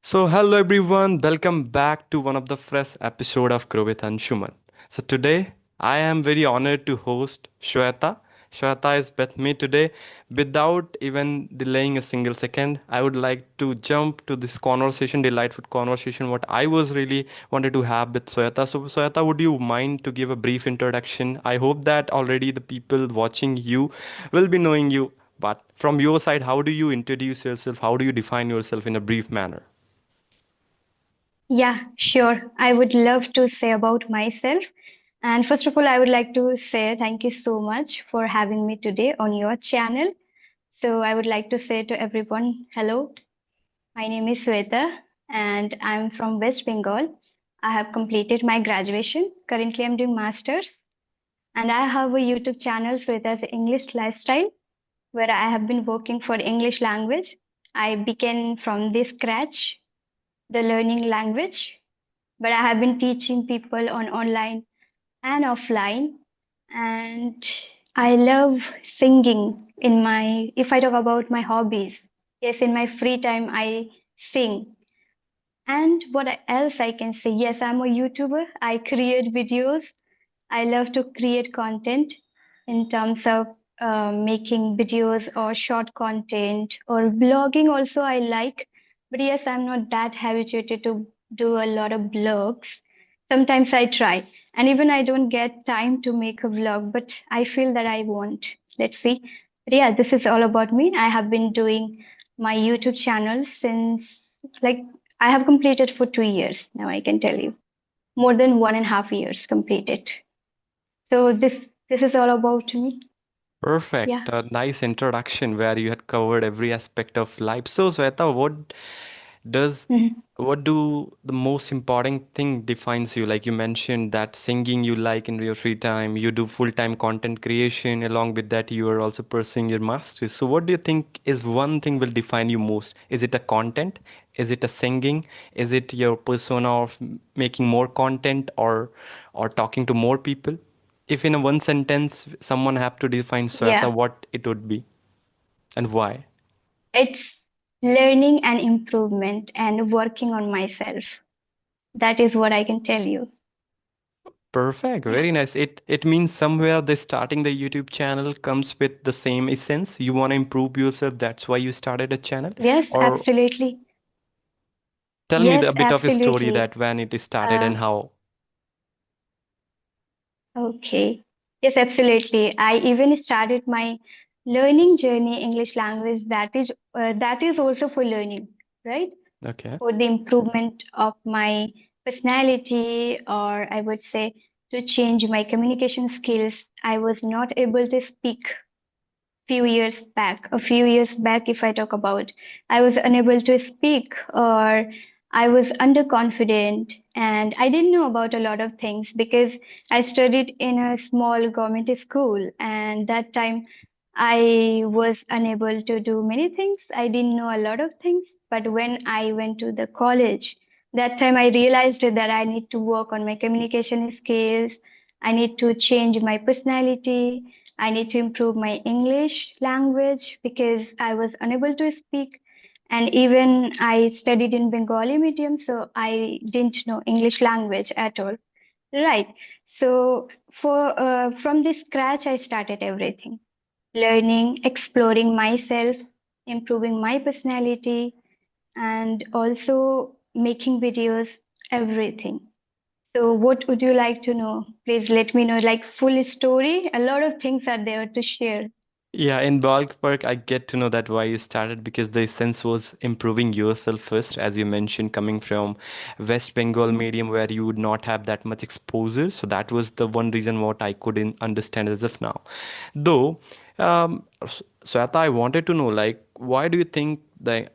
Hello everyone, welcome back to one of the fresh episode of Grow with Anshuman. Today I am very honored to host Sweta. Sweta is with me today. Without even delaying a single second, I would like to jump to this conversation, delightful conversation, what I was really wanted to have with Sweta. So Sweta, would you mind to give a brief introduction? I hope that already the people watching you will be knowing you. But from your side, how do you introduce yourself? How do you define yourself in a brief manner? Yeah, sure. I would love to say about myself. And first of all, I would like to say thank you so much for having me today on your channel. So I would like to say to everyone, hello, my name is Sweta and I'm from West Bengal. I have completed my graduation. Currently, I'm doing masters and I have a YouTube channel, Sweta's English Lifestyle, where I have been working for English language. I began from the scratch, the learning language, but I have been teaching people on online and offline. And I love singing in my, if I talk about my hobbies, yes, in my free time, I sing. And what else I can say? Yes, I'm a YouTuber. I create videos. I love to create content in terms of making videos or short content or vlogging also I like. But yes, I'm not that habituated to do a lot of vlogs. Sometimes I try, and even I don't get time to make a vlog, but I feel that I want. Let's see. But yeah, this is all about me. I have been doing my YouTube channel since like I have completed for 2 years now, I can tell you. More than 1.5 years completed. So this is all about me. Perfect. Yeah. A nice introduction where you had covered every aspect of life. So, Sweta, does Mhm. what do the most important thing defines you? Like you mentioned that singing you like in your free time, you do full-time content creation. Along with that, you are also pursuing your masters. So, what do you think is one thing will define you most? Is it a content? Is it a singing? Is it your persona of making more content or talking to more people? If in a one sentence someone have to define Yeah. Sweta, what it would be and why? It's learning and improvement and working on myself. That is what I can tell you. Perfect, Yeah. very nice. It means somewhere the starting the YouTube channel comes with the same essence. You want to improve yourself, that's why you started a channel. Yes, Or absolutely. tell me Yes, a bit of a story absolutely. that when it started Uh, and how. okay. Yes, absolutely. I even started my learning journey English language that is also for learning, right? Okay. For the improvement of my personality, or I would say to change my communication skills. I was not able to speak a few years back, if I talk about, I was unable to speak, or I was underconfident, and I didn't know about a lot of things because I studied in a small government school, and that time I was unable to do many things. I didn't know a lot of things, but when I went to the college, that time I realized that I need to work on my communication skills. I need to change my personality. I need to improve my English language because I was unable to speak. And even I studied in Bengali medium, so I didn't know English language at all. Right. So for from the scratch, I started everything, learning, exploring myself, improving my personality, and also making videos, everything. So, what would you like to know? Please let me know, like full story. A lot of things are there to share. Yeah, in ballpark, I get to know that why you started because the essence was improving yourself first, as you mentioned, coming from West Bengal Mhm. medium where you would not have that much exposure. So that was the one reason what I couldn't understand as of now. Though, Sweta, I wanted to know, like, why do you think the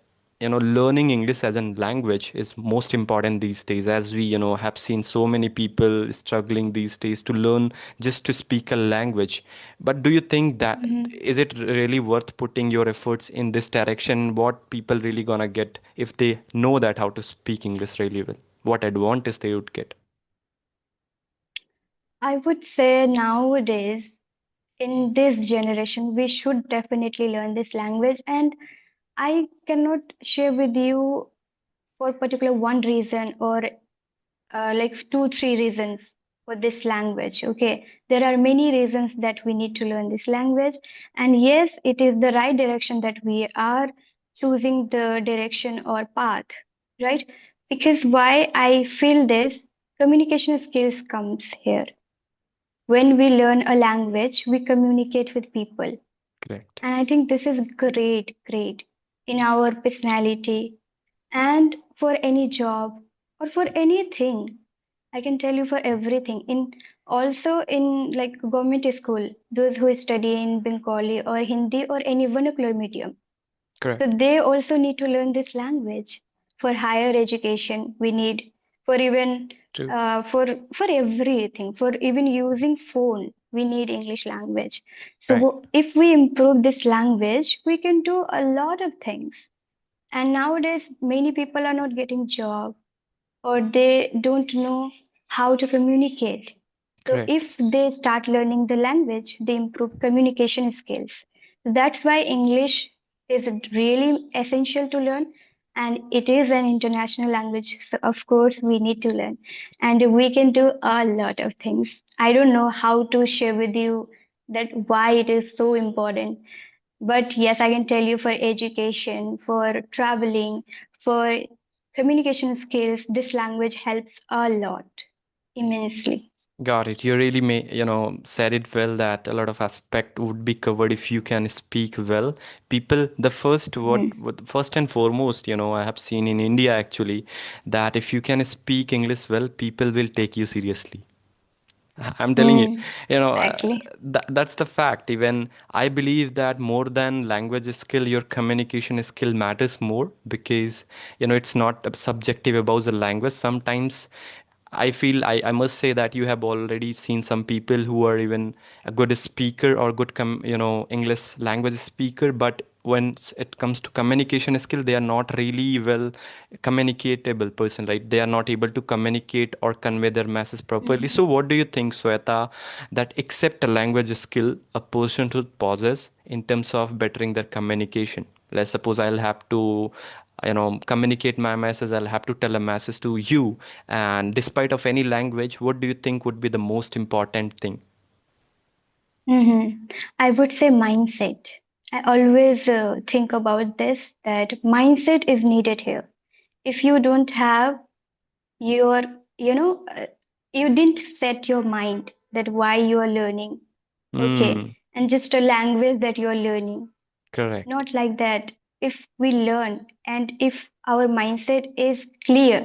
learning English as a language is most important these days, as we have seen so many people struggling these days to learn just to speak a language. But do you think that Mhm. is it really worth putting your efforts in this direction? What people really gonna get if they know that how to speak English really well? What advantage they would get? I would say nowadays, in this generation, we should definitely learn this language. And I cannot share with you for particular one reason or like two, three reasons for this language. Okay, there are many reasons that we need to learn this language, and yes, it is the right direction that we are choosing the direction or path, right? Because why I feel this communication skills comes here. When we learn a language, we communicate with people, Correct. and I think this is great, great in our personality and for any job or for anything. I can tell you for everything. In also in like government school, those who study in Bengali or Hindi or any vernacular medium. So Correct. they also need to learn this language. For higher education, we need for even True. for everything, for even using phone, we need English language. Right. So if we improve this language, we can do a lot of things. And nowadays, many people are not getting job or they don't know how to communicate. So Correct. if they start learning the language, they improve communication skills. That's why English is really essential to learn, and it is an international language. So of course we need to learn, and we can do a lot of things. I don't know how to share with you that why it is so important, but yes, I can tell you for education, for traveling, for communication skills, this language helps a lot, immensely. Got it. You really said it well that a lot of aspect would be covered if you can speak well. People, the first Mhm. what first and foremost, I have seen in India actually that if you can speak English well, people will take you seriously. I'm telling you, Mm, you know, exactly. that's the fact. Even I believe that more than language skill, your communication skill matters more because, it's not subjective about the language. Sometimes I feel I must say that you have already seen some people who are even a good speaker or good English language speaker, but when it comes to communication skill, they are not really well communicatable person, right? They are not able to communicate or convey their message properly. So Mhm. what do you think, Sweta, that except a language skill, a person should possess in terms of bettering their communication? Let's suppose I'll have to communicate my message, I'll have to tell a message to you, and despite of any language, what do you think would be the most important thing? Mhm. I would say mindset. I always think about this that mindset is needed here. If you don't have your, you know, you didn't set your mind that why you are learning, Hmm. okay, and just a language that you are learning. Correct. Not like that. If we learn and if our mindset is clear,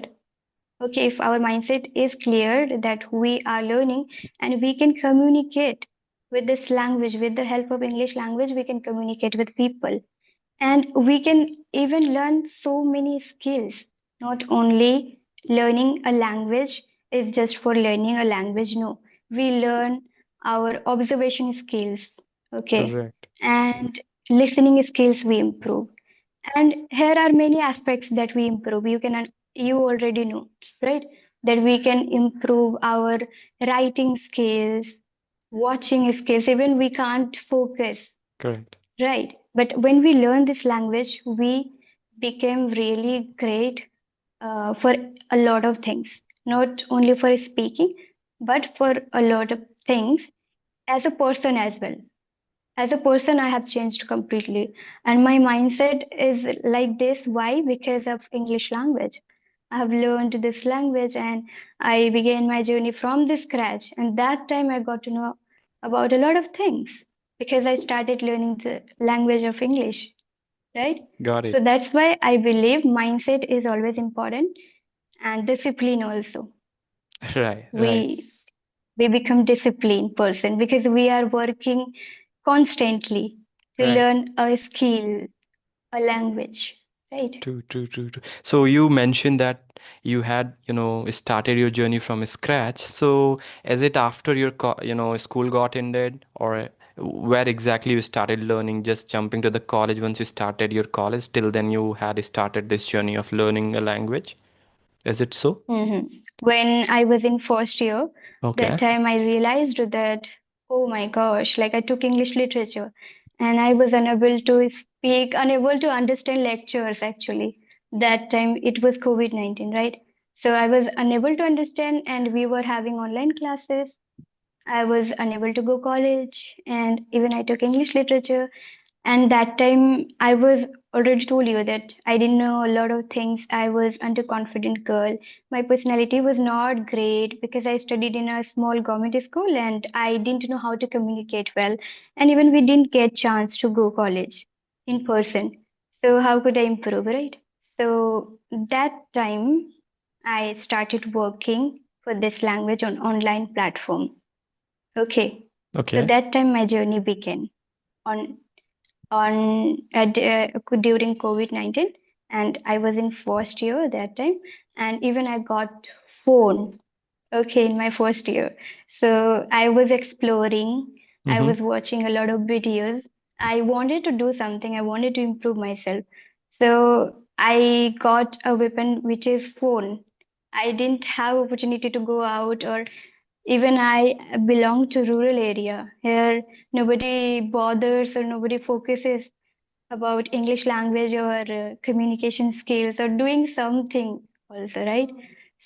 okay, if our mindset is clear that we are learning and we can communicate with this language, with the help of English language, we can communicate with people. And we can even learn so many skills. Not only learning a language is just for learning a language, no. We learn our observation skills, okay, Correct. and listening skills we improve. And here are many aspects that we improve. You already know, right? That we can improve our writing skills, watching skills, even we can't focus. Correct. Right. But when we learn this language, we became really great for a lot of things, not only for speaking, but for a lot of things as a person as well. As a person, I have changed completely. And my mindset is like this. Why? Because of English language. I have learned this language and I began my journey from the scratch. And that time I got to know about a lot of things because I started learning the language of English, right? Got So it. that's why I believe mindset is always important and discipline also. Right. Right. We we become disciplined person because we are working constantly to Right. learn a skill, a language, right? True, true, true, true. So you mentioned that you had, started your journey from scratch. So is it after your, school got ended, or where exactly you started learning? Just jumping to the college once you started your college, till then you had started this journey of learning a language. Is it so? When I was in first year, that Okay. time I realized that, oh my gosh, like I took English literature and I was unable to speak, unable to understand lectures actually. That time it was COVID-19, right? So I was unable to understand, and we were having online classes. I was unable to go college, and even I took English literature. And that time I was already told you that I didn't know a lot of things. I was underconfident girl. My personality was not great because I studied in a small government school and I didn't know how to communicate well. And even we didn't get chance to go college in person. So how could I improve, right? So that time I started working for this language on online platform. Okay. So Okay. that time my journey began on during COVID-19, and I was in first year that time, and even I got phone. Okay, in my first year. So I was exploring, I Mm-hmm. was watching a lot of videos. I wanted to do something, I wanted to improve myself. So I got a weapon which is phone. I didn't have opportunity to go out, or even I belong to rural area. Here nobody bothers or nobody focuses about English language or communication skills or doing something also, right?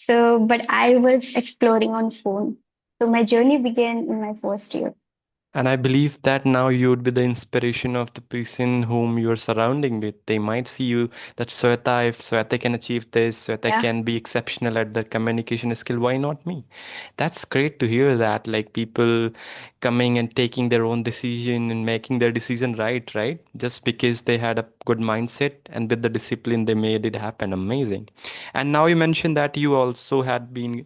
So, but I was exploring on phone. So my journey began in my first year. And I believe that now you would be the inspiration of the person whom you are surrounding with. They might see you that Sweta, if Sweta can achieve this, Sweta Yeah. can be exceptional at the communication skill, why not me? That's great to hear that. Like people coming and taking their own decision and making their decision right, right? Just because they had a good mindset and with the discipline they made it happen. Amazing. And now you mentioned that you also had been,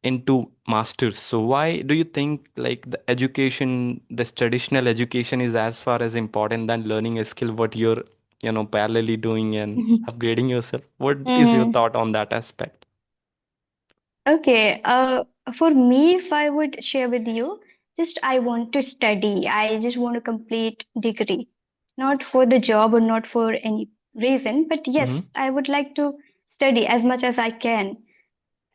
into masters. So why do you think like the education, this traditional education is as far as important than learning a skill what you're, parallelly doing and upgrading yourself? What is your Hmm. thought on that aspect? Okay. For me, if I would share with you, just I want to study. I just want to complete degree, not for the job or not for any reason, but yes, Mm-hmm. I would like to study as much as I can.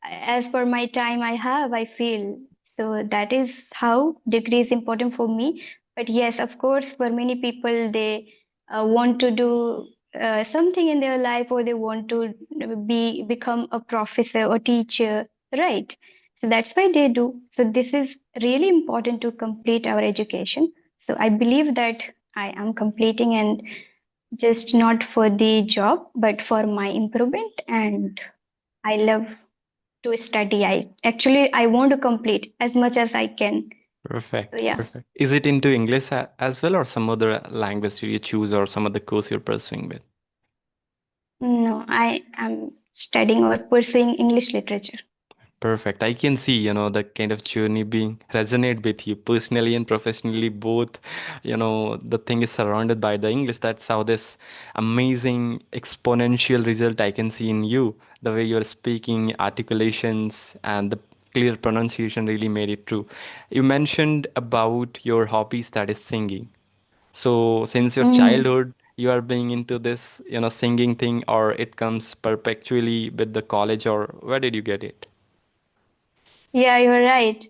As per my time I have, I feel. So that is how degree is important for me. But yes, of course, for many people, they want to do something in their life, or they want to become a professor or teacher, right? So that's why they do. So this is really important to complete our education. So I believe that I am completing, and just not for the job, but for my improvement. And I love to study. I want to complete as much as I can. So Perfect, yeah. perfect. Is it into English as well, or some other language you choose, or some other course you're pursuing with? No, I am studying or pursuing English literature. Perfect. I can see, the kind of journey being resonate with you personally and professionally both. The thing is surrounded by the English. That's how this amazing exponential result I can see in you. The way you're speaking, articulations, and the clear pronunciation really made it true. You mentioned about your hobbies, that is singing. So since your Mm. childhood, you are being into this, singing thing, or it comes perpetually with the college, or where did you get it? Yeah, you're right.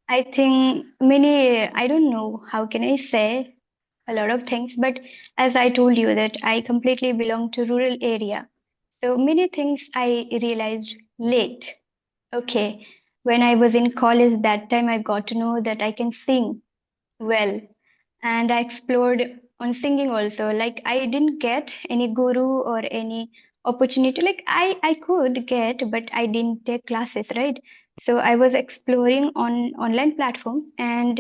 I think many, I don't know, how can I say a lot of things, but as I told you that I completely belong to rural area. So many things I realized late. Okay. When I was in college, that time I got to know that I can sing well, and I explored on singing also. Like I didn't get any guru or any opportunity. Like I could get, but I didn't take classes, right? So I was exploring on online platform, and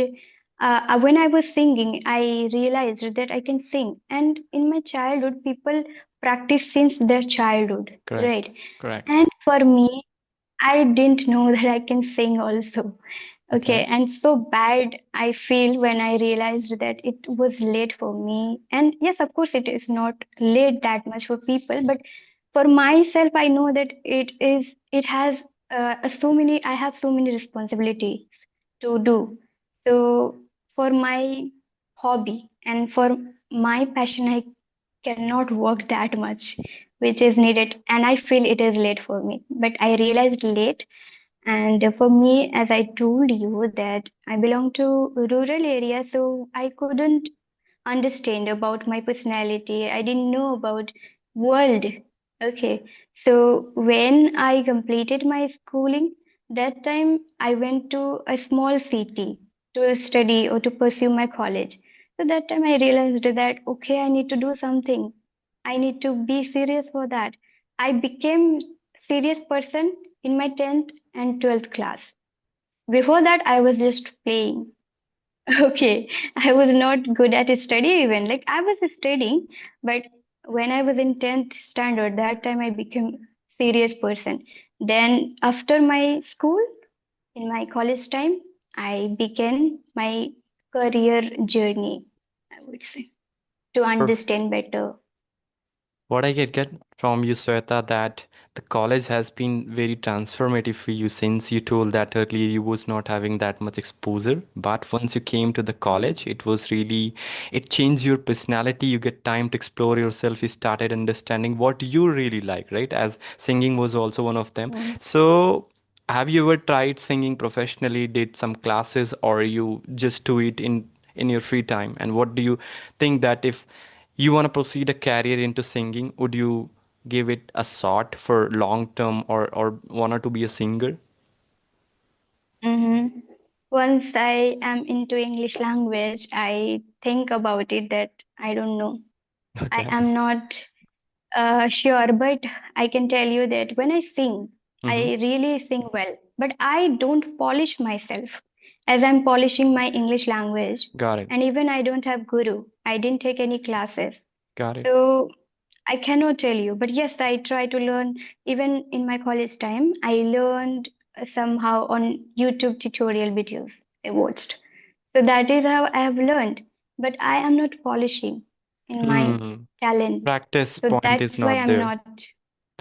when I was singing, I realized that I can sing. And in my childhood, people practice since their childhood, Correct. right? Correct. And for me, I didn't know that I can sing also. Okay, Okay. and so bad I feel when I realized that it was late for me. And yes, of course, it is not late that much for people, but for myself, I know that it has I have so many responsibilities to do. So for my hobby and for my passion, I cannot work that much, which is needed. And I feel it is late for me, but I realized late. And for me, as I told you, that I belong to rural area, so I couldn't understand about my personality. I didn't know about world. Okay. So when I completed my schooling, that time I went to a small city to study or to pursue my college. So that time I realized that, okay, I need to do something. I need to be serious for that. I became serious person in my 10th and 12th class. Before that, I was just playing. Okay, I was not good at study even. Like I was studying, but when I was in 10th standard, that time I became serious person. Then after my school, in my college time, I began my career journey, I would say, to understand better. What I get from you, Sweta, that the college has been very transformative for you since you told that earlier you was not having that much exposure. But once you came to the college, it was really, it changed your personality. You get time to explore yourself. You started understanding what you really like, right? As singing was also one of them. Mm. So have you ever tried singing professionally, did some classes, or you just do it in your free time? And what do you think that if you want to proceed a career into singing, would you give it a shot for long term or want to be a singer? Mm-hmm. Once I am into English language, I think about it that I don't know. I Okay. am not sure, but I can tell you that when I sing, Mm-hmm. I really sing well, but I don't polish myself as I'm polishing my English language. Got it. And even I don't have guru. I didn't take any classes. Got it. So I cannot tell you. But yes, I try to learn. Even in my college time, I learned somehow on YouTube tutorial videos I watched. So that is how I have learned. But I am not polishing in my Hmm. talent. Practice So point is that's why not I'm there. not,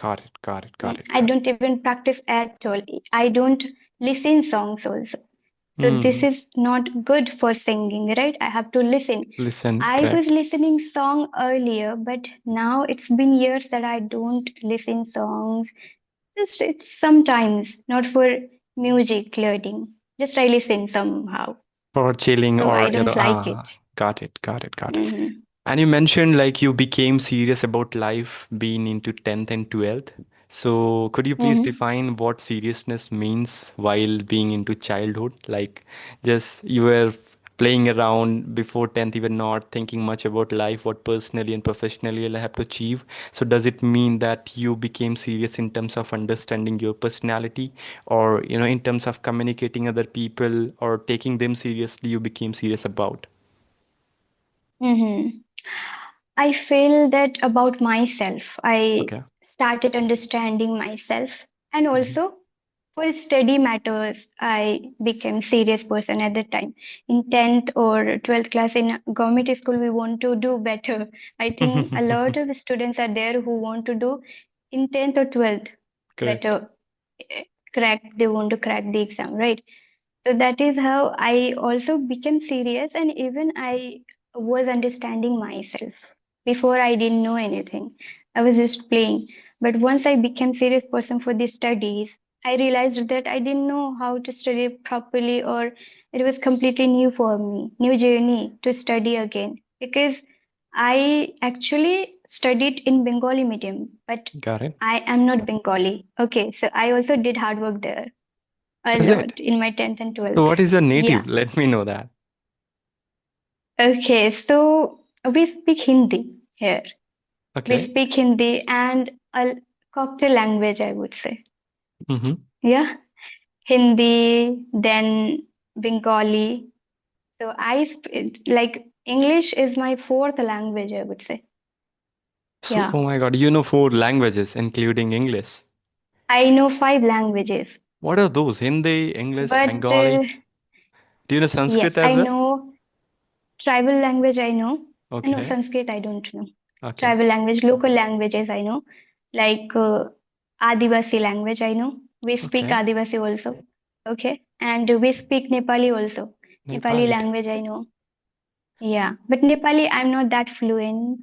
Got it. Got it. Got it. I Got it. don't even practice at all. I don't listen songs also. So this Hmm. is not good for singing, right? I have to listen. Listen. I was Correct. listening song earlier, but now it's been years that I don't listen songs. Just it's sometimes, not for music learning. Just I listen somehow. For chilling So I or don't like it. got it. Got it. Got it. Hmm. And you mentioned like you became serious about life being into 10th and 12th. So could you please Hmm. define what seriousness means while being into childhood? Like just you were playing around before 10th, you were not thinking much about life, what personally and professionally you'll have to achieve. So does it mean that you became serious in terms of understanding your personality or, in terms of communicating other people or taking them seriously, you became serious about? Hmm. I feel that about myself. I Okay. started understanding myself, and Mhm. also for study matters, I became serious person at that time. In 10th or 12th class in government school, we want to do better. I think a lot of students are there who want to do in 10th or 12th Correct. better. Crack, they want to crack the exam, right? So that is how I also became serious, and even I was understanding myself. Before I didn't know anything. I was just playing. But once I became serious person for the studies, I realized that I didn't know how to study properly, or it was completely new for me, new journey to study again. Because I actually studied in Bengali medium, but Got it. I am not Bengali. Okay, so I also did hard work there a Is it? lot in my 10th and So 12th. what is your Yeah. native? Let me know that. Okay, so we speak Hindi here. We Okay. speak Hindi and a cocktail language, I would say. Mm-hmm. Yeah. Hindi, then Bengali. So like English is my fourth language, I would say. So, Yeah. oh my God, you know four languages, including English. I know five languages, What are those? Hindi, English, but Bengali. Do you know yes, Sanskrit as I well? know tribal language, I know. I know Okay. Sanskrit, I don't know. Okay. Tribal language, local languages, I know. Like Adivasi language, I know. We speak Okay. Adivasi also. Okay. And we speak Nepali also. Nepali Nepali. language, I know. Yeah. But Nepali, I'm not that fluent.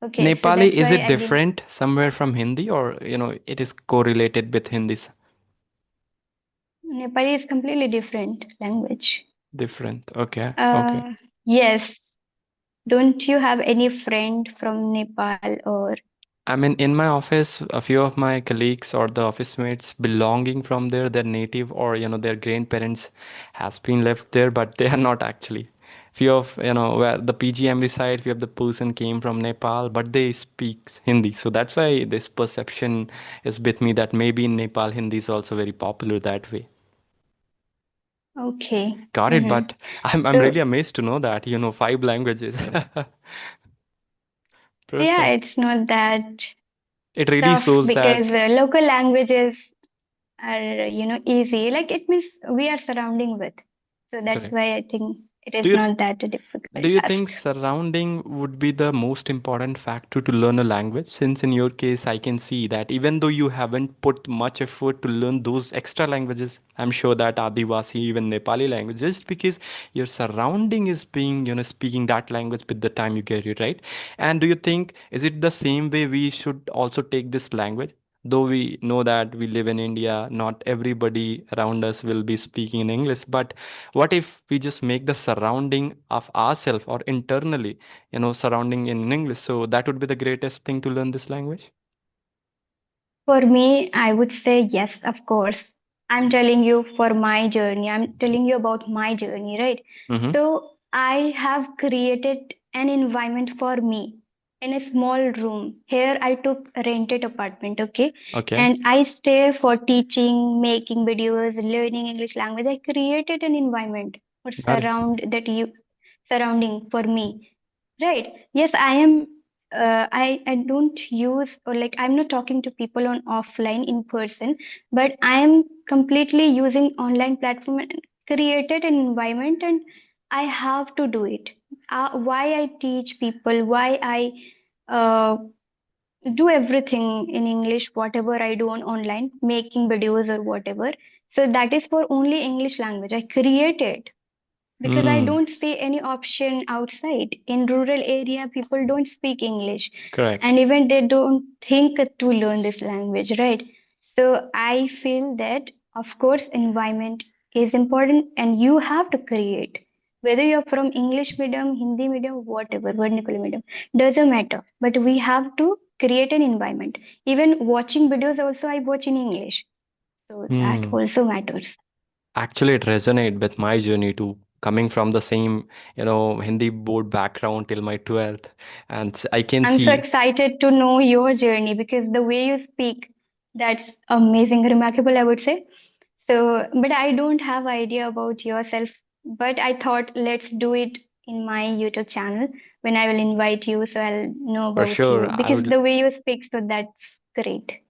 Okay. So Nepali, that's is why it I didn't. different somewhere from Hindi or, it is correlated with Hindi? Nepali is completely different language. Different. Okay. Okay. Yes. Don't you have any friend from Nepal or? I mean, in my office, a few of my colleagues or the office mates belonging from there, their native or their grandparents has been left there, but they are not actually. Few of where the PGM reside, few of the person came from Nepal, but they speak Hindi, so that's why this perception is with me that maybe in Nepal Hindi is also very popular that way. Okay. Got it, Mm-hmm. but I'm So really amazed to know that you know five languages. yeah, Perfect. it's not that It really tough shows because that. local languages are, easy. Like it means we are surrounding with. So that's Correct. why I think it Do is you not that a Do difficult you think task. surrounding would be the most important factor to learn a language? Since in your case, I can see that even though you haven't put much effort to learn those extra languages, I'm sure that Adivasi, even Nepali language, just because your surrounding is being, speaking that language with the time you get it, right? And do you think, is it the same way we should also take this language? Though we know that we live in India, not everybody around us will be speaking in English, but what if we just make the surrounding of ourselves or internally surrounding in English, so that would be the greatest thing to learn this language. For me, I would say yes, of course. I'm telling you for my journey. I'm telling you about my journey, right? Mm-hmm. So I have created an environment for me in a small room. Here I took a rented apartment, okay? Okay. And I stay for teaching, making videos, learning English language. I created an environment for Got it. surrounding for me. Right. Yes, I am. I don't use or like I'm not talking to people on offline in person, but I am completely using online platform and created an environment, and I have to do it. Why I teach people, why I uh, do everything in English, whatever I do on online, making videos or whatever. So that is for only English language. I created because I Hmm. don't see any option outside. In rural area, people don't speak English, Correct. and even they don't think to learn this language, right? So I feel that, of course, environment is important, and you have to create. Whether you're from English medium, Hindi medium, whatever, vernacular medium, doesn't matter. But we have to create an environment. Even watching videos, also I watch in English, so that Hmm. also matters. Actually, it resonated with my journey too, coming from the same Hindi board background till my 12th, and I can I'm so see. excited to know your journey because the way you speak, that's amazing, remarkable, I would say. So, but I don't have idea about yourself. But I thought let's do it in my YouTube channel when I will invite you, so I'll know For about sure, you because the way you speak, so that's great.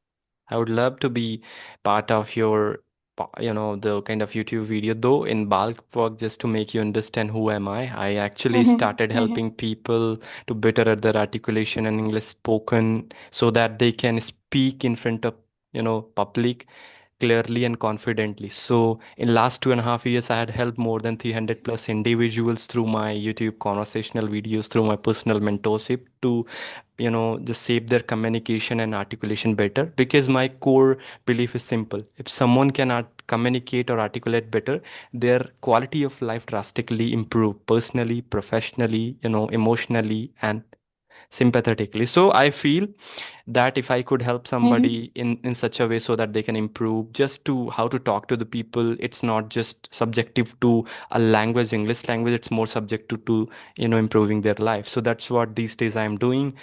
I would love to be part of your, the kind of YouTube video, though in bulk work, just to make you understand who am I. I actually Mhm, started mhm, helping people to better at their articulation and English spoken so that they can speak in front of, public clearly and confidently. So in last 2.5 years, I had helped more than 300 plus individuals through my YouTube conversational videos, through my personal mentorship to just shape their communication and articulation better, because my core belief is simple: if someone can communicate or articulate better, their quality of life drastically improve personally, professionally, emotionally, and sympathetically. So I feel that if I could help mhm, somebody in such a way so that they can improve just to how to talk to the people, it's not just subjective to a language, English language, it's more subjective to improving their life. So that's what these days I'm doing.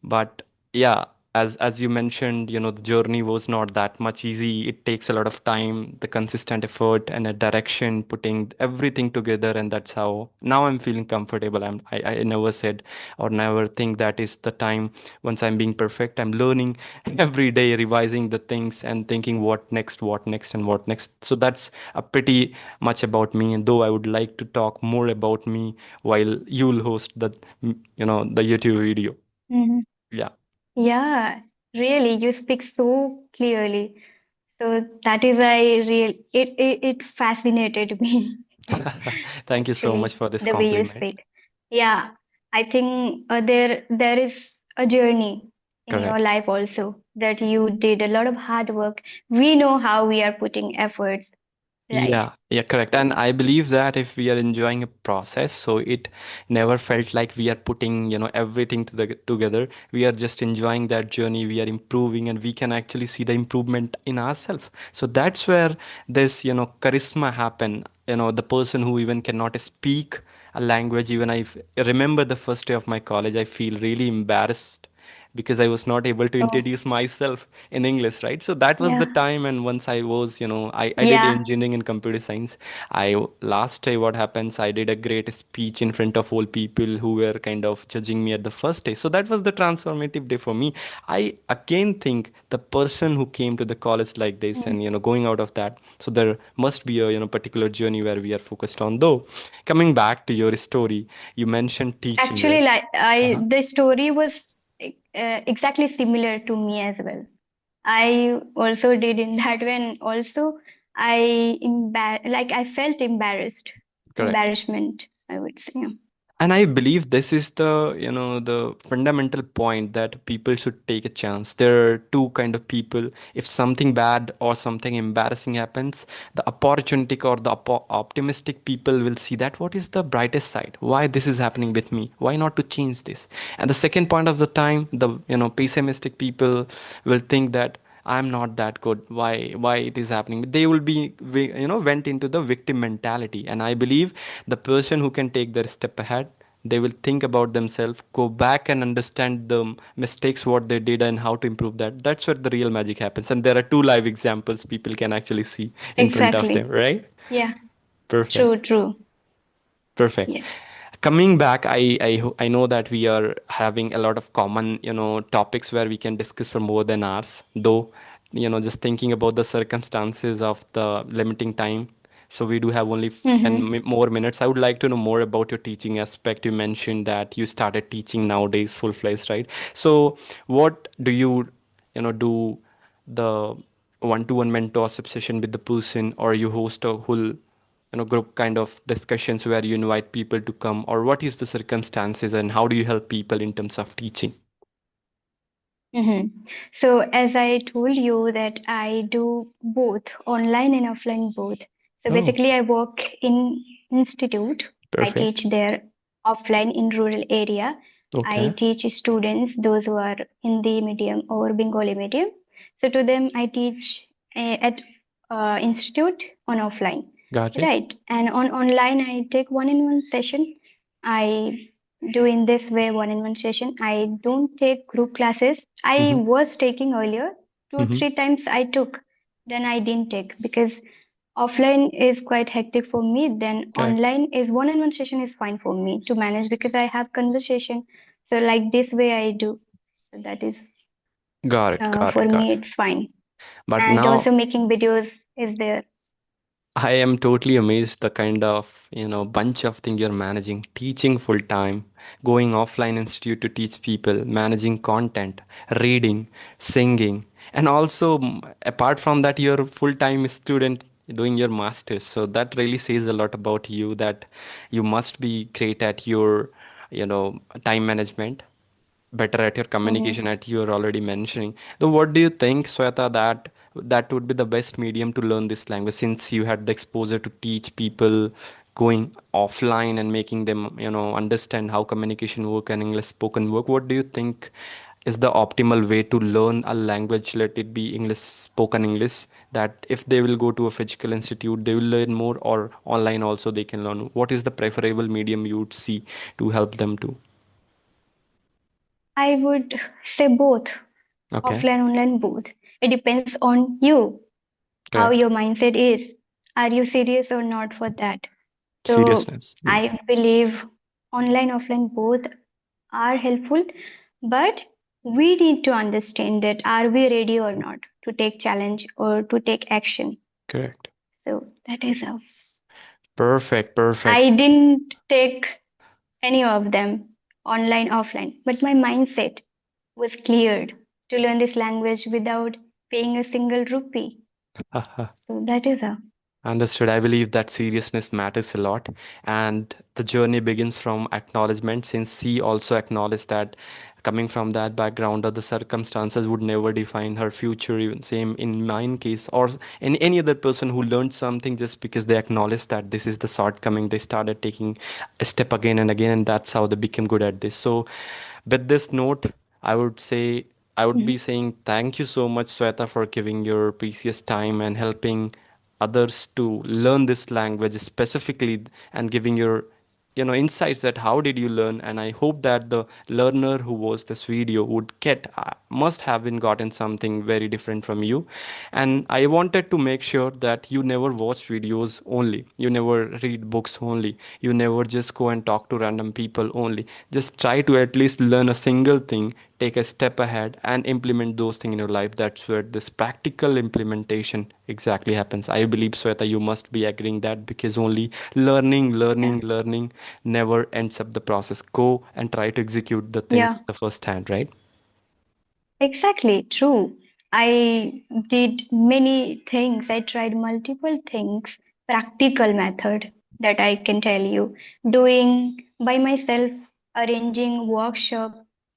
But yeah, as you mentioned, the journey was not that much easy. It takes a lot of time, the consistent effort and a direction, putting everything together, and that's how now I'm feeling comfortable. I never said or never think that is the time once I'm being perfect. I'm learning every day, revising the things and thinking what next, what next, and what next. So that's a pretty much about me. And though I would like to talk more about me while you'll host the YouTube video. mhm. Yeah. Yeah, really, you speak so clearly. So that is why it fascinated me. Thank you so much Actually, for this the way you compliment. speak. Yeah, I think there is a journey in your Correct. life also that you did a lot of hard work. We know how we are putting efforts. right? Yeah, correct. And I believe that if we are enjoying a process, so it never felt like we are putting, everything together. We are just enjoying that journey. We are improving, and we can actually see the improvement in ourselves. So that's where this, charisma happen. The person who even cannot speak a language, even remember the first day of my college, I feel really embarrassed because I was not able to Oh, introduce myself in English, right? So that was the yeah, time. And once I was, I did yeah, engineering and computer science. Last day, what happens, I did a great speech in front of all people who were kind of judging me at the first day. So that was the transformative day for me. I again think the person who came to the college like this mm. and, going out of that, so there must be a, particular journey where we are focused on. Though, coming back to your story, you mentioned teaching, Actually, right? like Uh-huh. the story was exactly similar to me as well. I also did in that way, and also like I felt Correct. embarrassment, I would say. Yeah. And I believe this is the, the fundamental point that people should take a chance. There are two kind of people. If something bad or something embarrassing happens, the opportunistic or the optimistic people will see that what is the brightest side? Why this is happening with me? Why not to change this? And the second point of the time, the, pessimistic people will think that I'm not that good. Why it is happening? They will be went into the victim mentality. And I believe the person who can take their step ahead, they will think about themselves, go back and understand the mistakes what they did and how to improve that. That's where the real magic happens. And there are two live examples people can actually see in front of them, Exactly. right? Yeah. Perfect. True. True. Perfect. Yes. Coming back, I know that we are having a lot of common, topics where we can discuss for more than hours. Though, just thinking about the circumstances of the limiting time, so we do have only Mm-hmm. more minutes. I would like to know more about your teaching aspect. You mentioned that you started teaching nowadays full-fledged, right? So, what do you, do the one-to-one mentorship session with the person, or you host a whole, group kind of discussions where you invite people to come, or what is the circumstances and how do you help people in terms of teaching? Mm-hmm. So as I told you that I do both online and offline both. So Oh, basically I work in institute. I perfect. teach there offline in rural area. I Okay, teach students those who are Hindi medium or Bengali medium. So to them I teach at institute on offline. got it. Right. And on online I take one-on-one session. I do in this way one-on-one session. I don't take group classes. I Mm-hmm. was taking earlier, two, Mm-hmm. 3 times I took, then I didn't take because offline is quite hectic for me. Then Correct. online is one-on-one session is fine for me to manage because I have conversation. So like this way I do. So that is Got it. Got for it. Got me it. it's fine. But And now also making videos is there. I am totally amazed the kind of, bunch of thing you're managing, teaching full time, going offline institute to teach people, managing content, reading, singing, and also apart from that, you're a full time student doing your masters. So that really says a lot about you that you must be great at your, time management, better at your communication Mm-hmm. at you're already mentioning. So what do you think, Sweta, that would be the best medium to learn this language since you had the exposure to teach people going offline and making them, understand how communication work and English spoken work? What do you think is the optimal way to learn a language, let it be English, spoken English, that if they will go to a physical institute, they will learn more, or online also they can learn? What is the preferable medium you would see to help them to? I would say both, Okay, offline, online, both. It depends on you, how correct. your mindset is. Are you serious or not for that? So Seriousness. I believe online, offline, both are helpful, but we need to understand that are we ready or not to take challenge or to take action. Correct. So that is how. Perfect. Perfect. I didn't take any of them online, offline, but my mindset was cleared to learn this language without paying a single rupee. So that is how. Understood. I believe that seriousness matters a lot, and the journey begins from acknowledgement. Since she also acknowledged that coming from that background or the circumstances would never define her future, even same in mine case or in any other person who learned something just because they acknowledged that this is the shortcoming, they started taking a step again and again, and that's how they became good at this. So, with this note, I would say I would be Mhm. saying thank you so much, Sweta, for giving your precious time and helping others to learn this language specifically and giving your insights that how did you learn. And I hope that the learner who watched this video would get must have been gotten something very different from you. And I wanted to make sure that you never watch videos only, you never read books only, you never just go and talk to random people only. Just try to at least learn a single thing, take a step ahead and implement those things in your life. That's where this practical implementation exactly happens. I believe, Sweta, you must be agreeing that, because only learning, Yeah. learning, learning never ends up the process. Go and try to execute the Yeah. things the first hand, right? Exactly, true. I did many things. I tried multiple things, practical method that I can tell you. Doing by myself, arranging workshop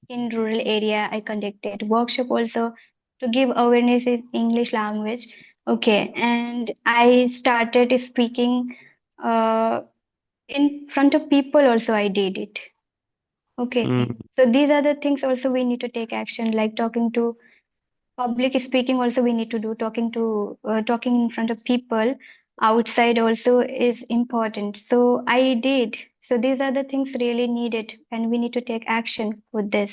in rural area. I conducted workshop also to give awareness in English language. Okay, and I started speaking uh, in front of people also. I did it. Okay, Mm. so these are the things also we need to take action, like talking to public speaking also we need to do, talking in front of people outside also is important, so I did. So these are the things really needed and we need to take action with this.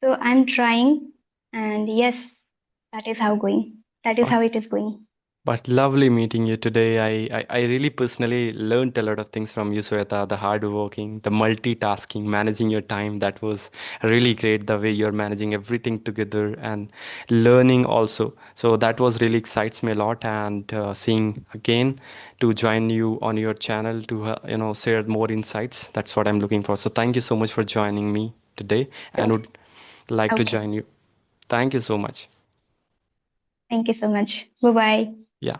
So I'm trying, and yes, that is how it is going. But lovely meeting you today. I really personally learned a lot of things from you, Sweta. The hard working, the multitasking, managing your time. That was really great. The way you're managing everything together and learning also. So that was really excites me a lot. And seeing again to join you on your channel to share more insights. That's what I'm looking for. So thank you so much for joining me today, and Sure. would like to Okay, join you. Thank you so much. thank you so much. Bye bye. Yeah.